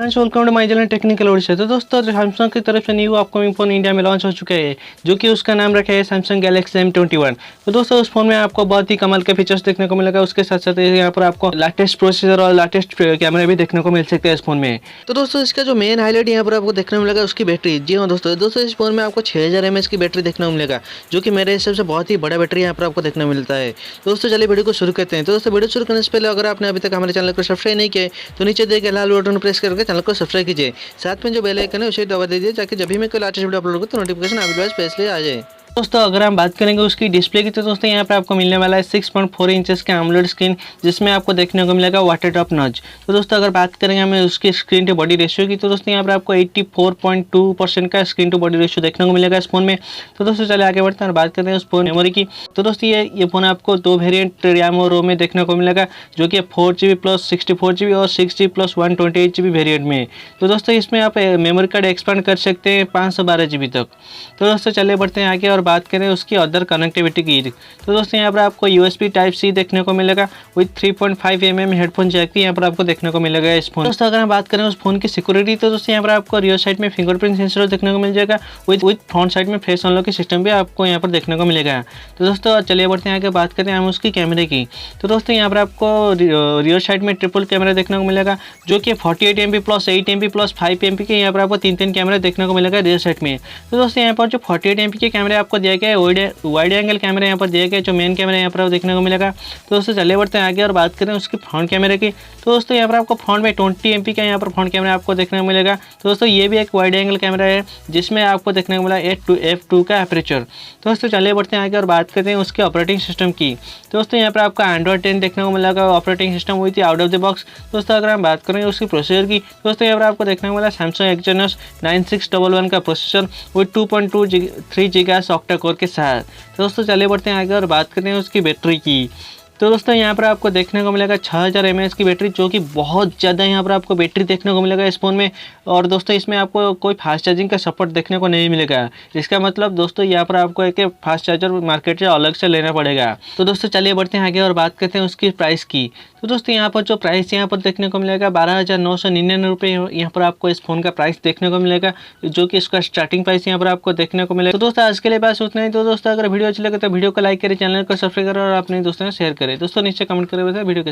Welcome to my channel technical Odisha. तो दोस्तों Samsung की तरफ से न्यू अपकमिंग फोन इंडिया में लॉन्च हो चुका है, जो कि उसका नाम रखा है सैमसंग गैलेक्सी M21। तो दोस्तों उस फोन में आपको बहुत ही कमाल के फीचर्स देखने को मिलेगा। उसके साथ साथ यहाँ पर आपको लेटेस्ट प्रोसेसर और लेटेस्ट कैमरे भी देखने को मिल सकते हैं इस फोन में। तो दोस्तों इसका जो मेन हाईलाइट यहाँ पर आपको देखने को मिलेगा उसकी बैटरी। जी हाँ दोस्तों इस फोन में आपको 6000 mAh की बैटरी देखने को मिलेगा, जो कि मेरे हिसाब से बहुत ही बड़ा बैटरी यहाँ पर आपको देखने को मिलता है। दोस्तों चलिए वीडियो को शुरू करते हैं। तो दोस्तों वीडियो शुरू करने से पहले अगर आपने अभी तक हमारे चैनल को सब्सक्राइब नहीं किया तो नीचे दिए गए लाल बटन प्रेस करके चैनल को सब्सक्राइब कीजिए। साथ में जो बेल आइकन है उसे दबा दीजिए, ताकि जब भी मैं कोई लेटेस्ट वीडियो अपलोड करूँ तो नोटिफिकेशन आपके पास स्पेशली आ जाए। दोस्तों अगर हम बात करेंगे उसकी डिस्प्ले की, तो दोस्तों यहाँ पे आपको मिलने वाला है 6.4 इंचेस का AMOLED स्क्रीन, जिसमें आपको देखने को मिलेगा वाटर ड्रॉप नॉच। तो दोस्तों अगर बात करेंगे हमें उसकी स्क्रीन टू बॉडी रेशियो की, तो दोस्तों यहाँ पर आपको 84.2% का स्क्रीन टू बॉडी रेशियो देखने को मिलेगा इस फोन में। तो दोस्तों चले आगे बढ़ते हैं और बात करते हैं उस फोन मेमोरी की। तो दोस्तों ये फोन आपको दो वेरिएंट रैम और रोम में देखने को मिलेगा, जो कि 4GB प्लस 64GB और 6GB प्लस 128GB वेरिएंट में। तो दोस्तों इसमें आप मेमोरी कार्ड एक्सपांड कर सकते हैं 512GB तक। तो दोस्तों चले बढ़ते हैं आगे और बात करें उसकी अदर कनेक्टिविटी की। तो दोस्तों यहाँ पर आपको USB Type-C देखने को मिलेगा विद 3.5 mm हेडफोन जैक भी यहाँ पर आपको देखने को मिलेगा इस फोन। दोस्तों अगर हम बात करें उस फोन की सिक्योरिटी, तो दोस्तों यहाँ पर आपको रियर साइड में फिंगरप्रिंट सेंसर देखने को मिल जाएगा विद फ्रंट साइड में फेस अनलॉक की सिस्टम भी आपको यहाँ पर देखने को मिलेगा। तो दोस्तों चलिए बढ़ते हैं आगे बात करते हैं हम उसकी कैमरे की। तो दोस्तों यहाँ पर आपको रियर साइड में ट्रिपल कैमरा देखने को मिलेगा, जो कि 48 MP plus 8 MP plus 5 MP के यहाँ पर आपको तीन कैमरे देखने को मिलेगा रियर साइड में। तो दोस्तों यहाँ पर जो 48 MP के कैमरे आपको दिया गया है, वाइड एंगल कैमरा यहाँ पर दिया गया है, जो मेन कैमरा यहाँ पर देखने को मिलेगा। तो दोस्तों चले बढ़ते हैं आगे और बात करें उसकी फ्रंट कैमरे की। तो दोस्तों यहाँ पर आपको फ्रंट में 20 MP का यहाँ पर फ्रंट कैमरा आपको देखने को मिलेगा। तो दोस्तों ये भी एक वाइड एंगल कैमरा है, जिसमें आपको देखने को मिला f2 का एपरेचर। तो दोस्तों चले बढ़ते हैं आगे और बात करते हैं उसके ऑपरेटिंग सिस्टम की। तो दोस्तों यहाँ पर आपका Android 10 देखने को मिलेगा operating system with out of the box. दोस्तों अगर हम बात करें उसकी प्रोसेसर की, दोस्तों यहाँ पर आपको देखने को मिला सैमसंग एक्जीनोस 9611 का processor with 2.23 GHz octa core के साथ। तो दोस्तों चले बढ़ते हैं आगे और बात करते हैं उसकी बैटरी की। तो दोस्तों यहाँ पर आपको देखने को मिलेगा 6000 mAh की बैटरी, जो कि बहुत ज़्यादा यहाँ पर आपको बैटरी देखने को मिलेगा इस फोन में। और दोस्तों इसमें आपको कोई फास्ट चार्जिंग का सपोर्ट देखने को नहीं मिलेगा। इसका मतलब दोस्तों यहाँ पर आपको एक फास्ट चार्जर मार्केट से अलग से लेना पड़ेगा। तो दोस्तों चलिए बढ़ते हैं आगे और बात करते हैं उसकी प्राइस की। तो दोस्तों यहाँ पर जो प्राइस यहाँ पर देखने को मिलेगा 12,999 रुपये यहाँ पर आपको इस फोन का प्राइस देखने को मिलेगा, जो कि इसका स्टार्टिंग प्राइस यहाँ पर आपको देखने को मिलेगा। तो दोस्तों आज के लिए बस उतना ही। तो दोस्तों अगर वीडियो अच्छी लगे तो वीडियो को लाइक करें, चैनल को सब्सक्राइब करें और अपने दोस्तों से शेयर करें। दोस्तों नीचे कमेंट करें वीडियो कैसे लगे।